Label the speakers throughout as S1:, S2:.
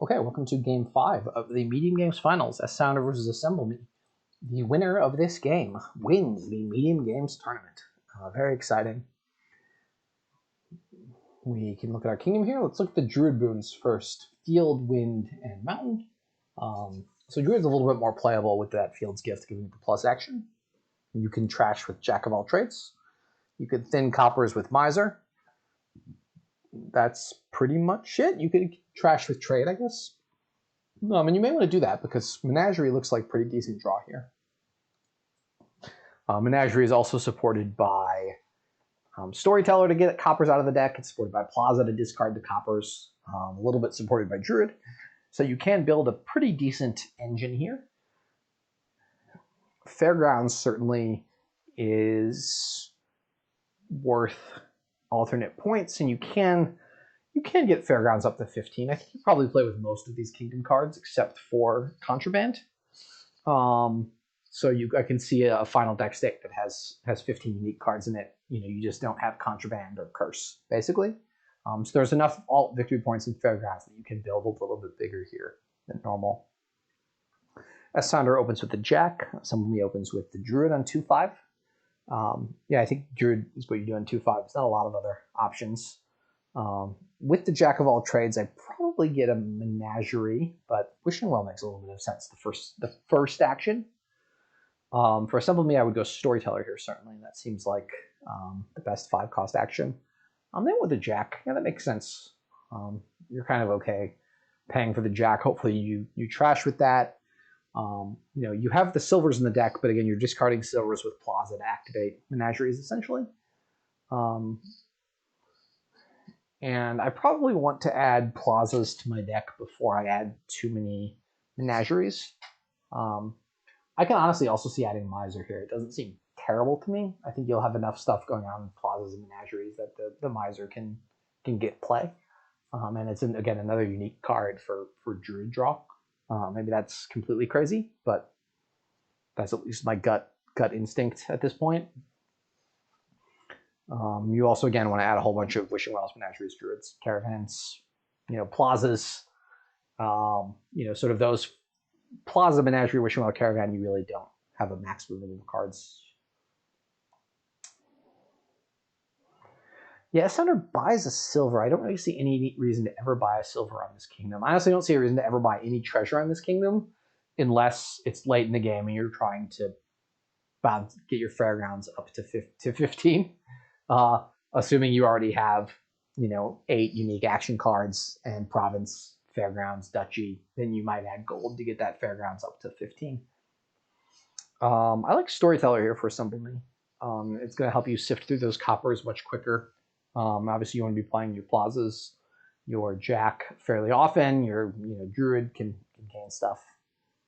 S1: Okay, welcome to Game 5 of the Medium Games Finals, SSounder versus Assemble Me. The winner of this game wins the Medium Games Tournament. Very exciting. We can look at our kingdom here. Let's look at the Druid boons first. Field, Wind, and Mountain. So Druid's a little bit more playable with that Field's Gift, giving you the plus action. You can trash with Jack of all trades. You could thin coppers with Miser. That's pretty much it. You could trash with trade, I guess. And you may want to do that because Menagerie looks like pretty decent draw here. Menagerie is also supported by Storyteller to get coppers out of the deck. It's supported by Plaza to discard the coppers. A little bit supported by Druid. So you can build a pretty decent engine here. Fairgrounds certainly is worth alternate points, and you can get Fairgrounds up to 15. I think you probably play with most of these Kingdom cards except for Contraband. So I can see a final deck stick that has 15 unique cards in it. You just don't have Contraband or Curse, basically. So there's enough alt victory points in Fairgrounds that you can build a little bit bigger here than normal. SSounder opens with the Jack. Assemble Me opens with the Druid on 2/5. Yeah, I think Druid is what you do on 2/5. There's not a lot of other options. With the Jack of all trades, I probably get a Menagerie, but Wishing Well makes a little bit of sense. The first action. For Assemble Me, I would go Storyteller here, certainly. That seems like the best 5-cost action. Then with the Jack, yeah, that makes sense. You're kind of okay paying for the Jack. Hopefully you trash with that. You have the silvers in the deck, but again, you're discarding silvers with Plaza to activate Menageries, essentially. And I probably want to add Plazas to my deck before I add too many Menageries. I can honestly also see adding Miser here. It doesn't seem terrible to me. I think you'll have enough stuff going on with Plazas and Menageries that the Miser can get play. And it's, again, another unique card for Druid draw. Maybe that's completely crazy, but that's at least my gut instinct at this point. You also, again, want to add a whole bunch of Wishing Wells, Menageries, Druids, Caravans, Plazas, sort of those Plaza, Menagerie, Wishing Well, Caravan. You really don't have a max movement of cards. Yeah, SSounder buys a silver. I don't really see any reason to ever buy a silver on this kingdom. I honestly don't see a reason to ever buy any treasure on this kingdom unless it's late in the game and you're trying to get your Fairgrounds up to 15. Assuming you already have, 8 unique action cards and Province, Fairgrounds, Duchy, then you might add gold to get that Fairgrounds up to 15. I like Storyteller here for Assemble Me. It's going to help you sift through those coppers much quicker. Obviously, you want to be playing your Plazas, your Jack fairly often. Your Druid can gain stuff,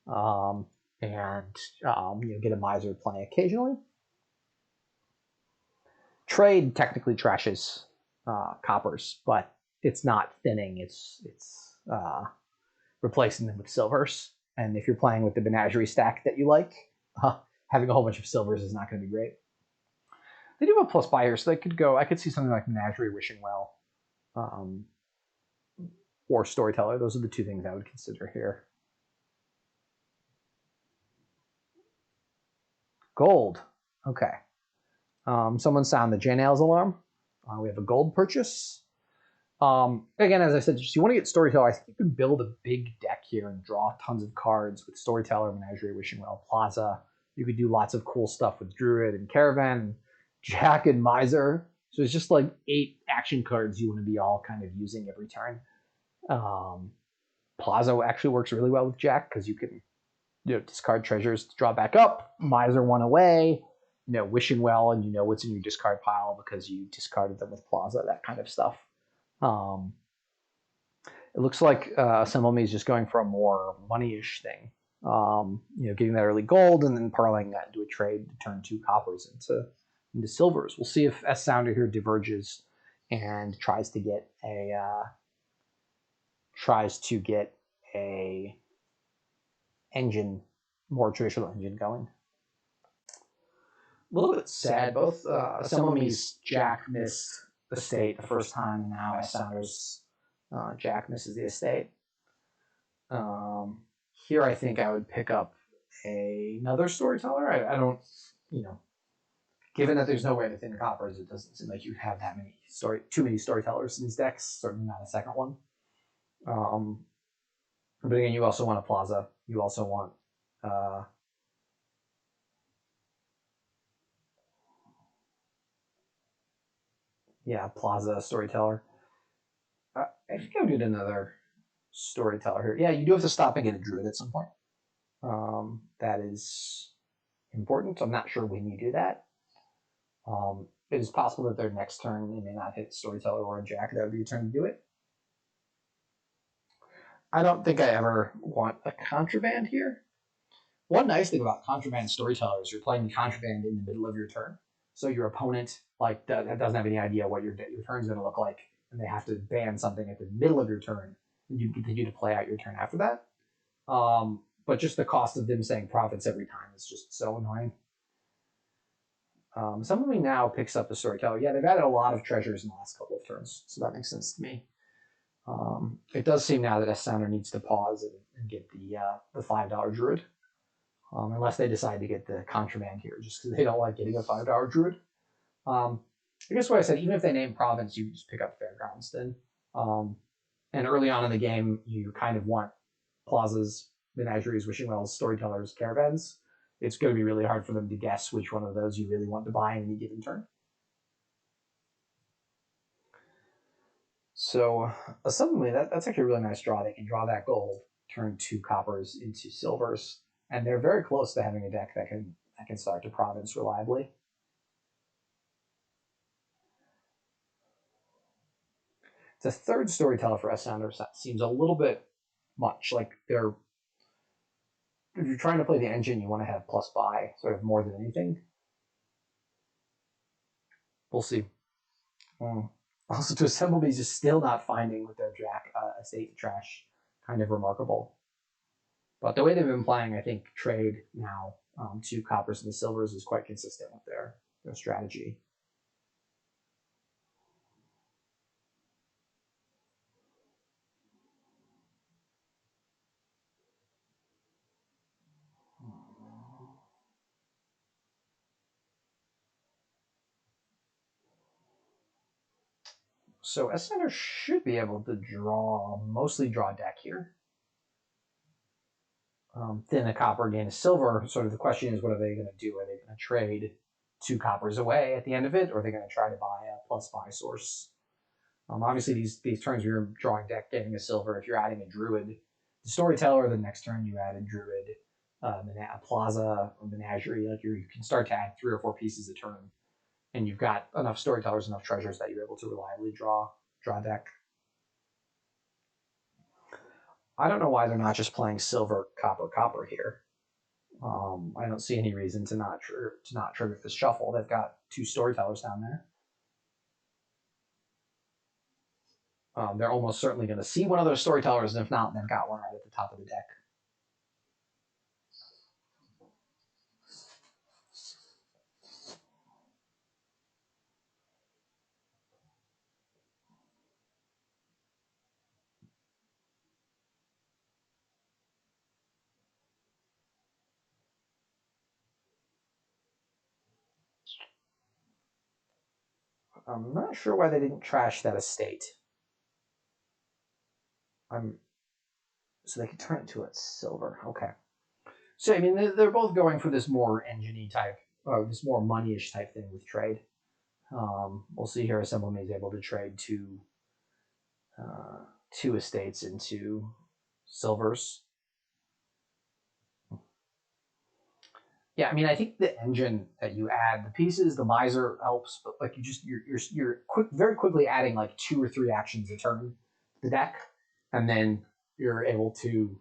S1: and get a Miser playing occasionally. Trade technically trashes coppers, but it's not thinning. It's replacing them with silvers. And if you're playing with the Menagerie stack that you like, having a whole bunch of silvers is not going to be great. They do have a plus buy here, so they could go. I could see something like Menagerie, Wishing Well, or Storyteller. Those are the two things I would consider here. Gold. Okay. Someone sound the J-Nails alarm. We have a gold purchase. Again, as I said, you want to get Storyteller. I think you can build a big deck here and draw tons of cards with Storyteller, Menagerie, Wishing Well, Plaza. You could do lots of cool stuff with Druid and Caravan, Jack and Miser. So it's just like 8 action cards you want to be all kind of using every turn. Plaza actually works really well with Jack because you can discard treasures to draw back up. Miser 1 away. Wishing Well, and what's in your discard pile because you discarded them with Plaza, that kind of stuff. It looks like Assemble Me is just going for a more money-ish thing. Getting that early gold and then parlaying that into a trade to turn 2 coppers into silvers. We'll see if SSounder here diverges and tries to get a engine, more traditional engine going. A little bit sad. Both Assemble Me's Jack missed the estate the first time, and now SSounder's Jack misses the estate. Here I think I would pick up another storyteller. I don't, you know, given that there's no way to thin coppers, it doesn't seem like you have that many too many storytellers in these decks. Certainly not a second one. But again, you also want a plaza. You also want plaza storyteller. I think I would get another storyteller here. Yeah, you do have to stop and get a druid at some point. That is important. I'm not sure when you do that. It is possible that their next turn they may not hit storyteller or a jack. That would be a turn to do it. I don't think I ever want a contraband here. One nice thing about contraband storyteller is you're playing contraband in the middle of your turn, so your opponent doesn't have any idea what your turn's going to look like, and they have to ban something at the middle of your turn, and you continue to play out your turn after that. But just the cost of them saying profits every time is just so annoying. Somebody now picks up the storyteller. Yeah, they've added a lot of treasures in the last couple of turns, so that makes sense to me. It does seem now that SSounder needs to pause and get the $5 druid, unless they decide to get the contraband here, just because they don't like getting a $5 druid. I guess what I said, even if they name province, you just pick up fairgrounds then. And early on in the game, you kind of want plazas, menageries, wishing wells, storytellers, caravans. It's going to be really hard for them to guess which one of those you really want to buy in any given turn. So suddenly that's actually a really nice draw. They can draw that gold, turn 2 coppers into silvers, and they're very close to having a deck that can start to province reliably. The third storyteller for SSounder seems a little bit much. Like if you're trying to play the engine, you want to have plus buy sort of more than anything. We'll see. Also, to assemble these is still not finding with their jack estate trash. Kind of remarkable. But the way they've been playing, I think trade now 2 coppers and the silvers is quite consistent with their strategy. So SSounder should be able to mostly draw deck here. Thin a copper, gain a silver. Sort of the question is, what are they going to do? Are they going to trade 2 coppers away at the end of it, or are they going to try to buy a plus buy source? Obviously, these turns where you're drawing deck, getting a silver, if you're adding a druid, the storyteller, the next turn you add a druid, a plaza, or menagerie, like you can start to add 3 or 4 pieces a turn, and you've got enough storytellers, enough treasures that you're able to reliably draw deck. I don't know why they're not just playing silver, copper here. I don't see any reason to not trigger this shuffle. They've got 2 storytellers down there. They're almost certainly going to see one of those storytellers, and if not, they've got one right at the top of the deck. I'm not sure why they didn't trash that estate. So they could turn it to a silver. Okay. So I mean, they're both going for this more engine-y type, or this more money-ish type thing with trade. We'll see here. Assembly is able to trade 2 estates into silvers. Yeah, I mean, I think the engine that you add, the pieces, the miser helps, but like you're very quickly adding like 2 or 3 actions a turn to the deck, and then you're able to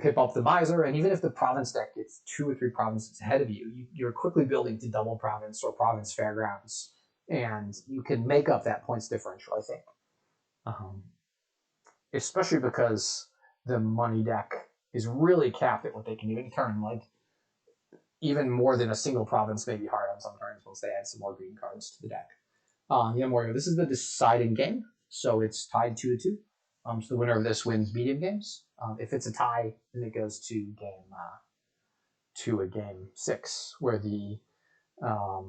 S1: pip up the miser, and even if the province deck gets 2 or 3 provinces ahead of you, you're quickly building to double province or province fairgrounds, and you can make up that points differential, I think. Especially because the money deck is really capped at what they can do in turn. Like, even more than a single province may be hard on some turns once they add some more green cards to the deck. This is the deciding game, so it's tied 2-2. So the winner of this wins medium games. If it's a tie, then it goes to a game 6, where the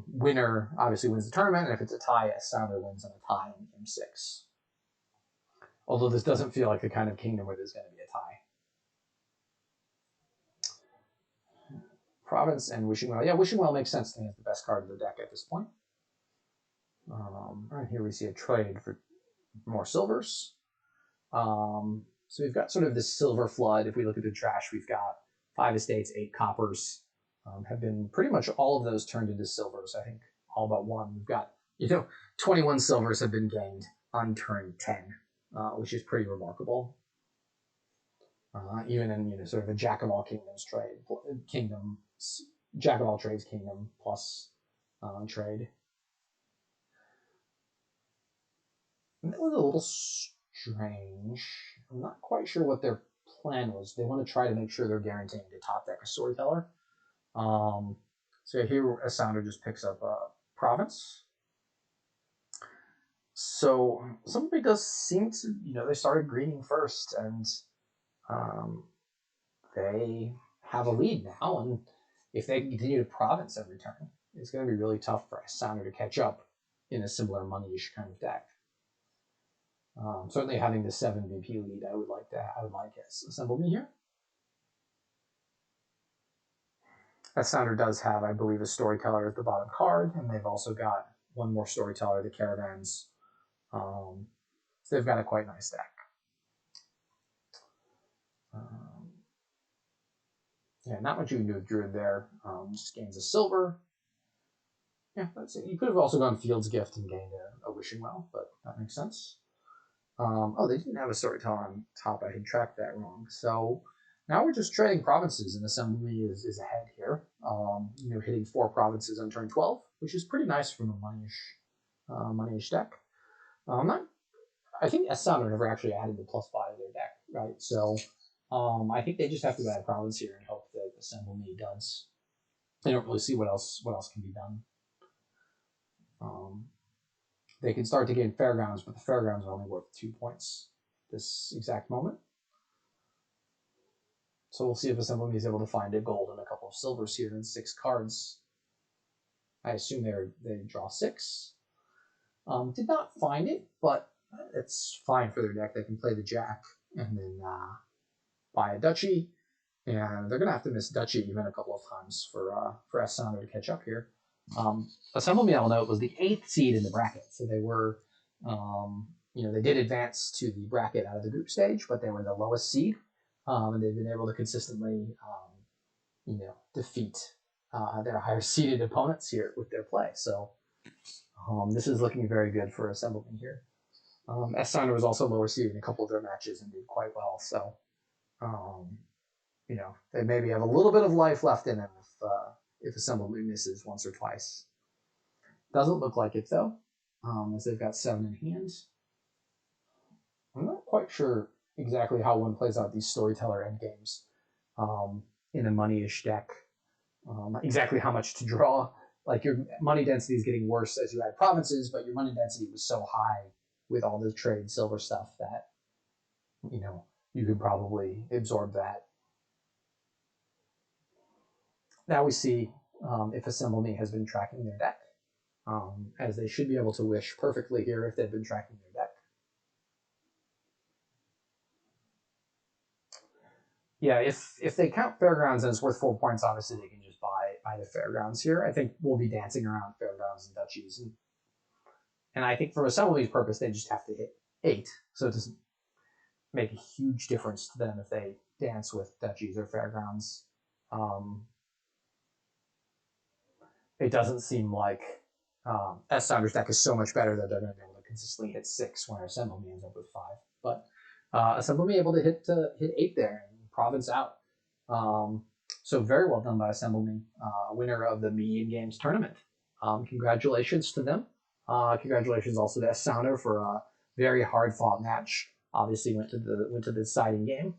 S1: winner obviously wins the tournament, and if it's a tie, SSounder wins on a tie in game 6. Although this doesn't feel like the kind of kingdom where there's going to be a tie. Province and Wishing Well. Yeah, Wishing Well makes sense to me as the best card of the deck at this point. Right here we see a trade for more silvers. So we've got sort of this silver flood. If we look at the trash, we've got 5 estates, 8 coppers. Have been pretty much all of those turned into silvers. I think all but 1. We've got 21 silvers have been gained on turn 10, which is pretty remarkable. Even in sort of a jack of all kingdoms trade, jack of all trades kingdom plus trade. And that was a little strange. I'm not quite sure what their plan was. They want to try to make sure they're guaranteeing to top deck a storyteller. So here SSounder just picks up a province. So somebody does seem to, they started greening first, and they have a lead now. And if they continue to province every turn, it's going to be really tough for SSounder to catch up in a similar money-ish kind of deck. Certainly having the 7 VP lead, I would like Assemble Me here. SSounder does have, I believe, a Storyteller at the bottom card, and they've also got one more Storyteller, the Caravans. So they've got a quite nice deck. Yeah, not much you can do with Druid there. Just gains a silver. Yeah, that's it. You could have also gone Field's Gift and gained a Wishing Well, but that makes sense. Oh, they didn't have a Storyteller on top. I had tracked that wrong. So now we're just trading provinces, and Assemble Me is ahead here. Hitting 4 provinces on turn 12, which is pretty nice from a money-ish deck. I think SSounder never actually added the +5 to their deck, right? So I think they just have to add a province here and hope that Assemble Me does. I don't really see what else can be done. They can start to gain Fairgrounds, but the Fairgrounds are only worth 2 points this exact moment. So we'll see if Assemble Me is able to find a gold and a couple of silvers here and 6 cards. I assume they draw 6. Did not find it, but it's fine for their deck. They can play the Jack and then buy a Duchy, and they're going to have to miss Duchy even a couple of times for SSounder to catch up here. Assemble Me, I'll note, was the 8th seed in the bracket, so they were, they did advance to the bracket out of the group stage, but they were the lowest seed, and they've been able to consistently, defeat their higher seeded opponents here with their play. So this is looking very good for Assemble Me here. SSounder was also lower seeded in a couple of their matches and did quite well. So, they maybe have a little bit of life left in them if Assemble Me misses once or twice. Doesn't look like it though, as they've got 7 in hand. I'm not quite sure exactly how one plays out these Storyteller endgames in a money-ish deck. Exactly how much to draw. Like, your money density is getting worse as you add provinces, but your money density was so high with all the trade silver stuff that, you could probably absorb that. Now we see if Assemble Me has been tracking their deck, as they should be able to wish perfectly here if they've been tracking their deck. Yeah, if they count Fairgrounds and it's worth 4 points, obviously they can just buy the Fairgrounds here. I think we'll be dancing around Fairgrounds and Duchies. And I think for Assemble Me's purpose, they just have to hit 8. So it doesn't make a huge difference to them if they dance with Duchies or Fairgrounds. It doesn't seem like SSounder's deck is so much better that they're going to be able to consistently hit 6 when Assemble Me ends up with 5. But Assemble Me able to hit 8 there and province out. So very well done by Assemble Me, winner of the Medium Games tournament. Congratulations to them. Congratulations also to SSounder for a very hard fought match. Obviously went to the deciding game.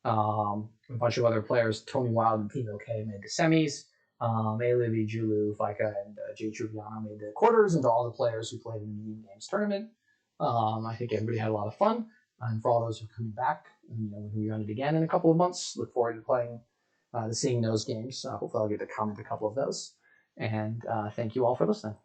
S1: A bunch of other players, Tony Wild and Pino K, made the semis. Alivi, Julu, Fika, and Jay Trubiano made the quarters, and to all the players who played in the Medium Games tournament. I think everybody had a lot of fun. And for all those who are coming back, when we run it again in a couple of months, look forward to playing Seeing those games. Hopefully I'll get to comment a couple of those. And thank you all for listening.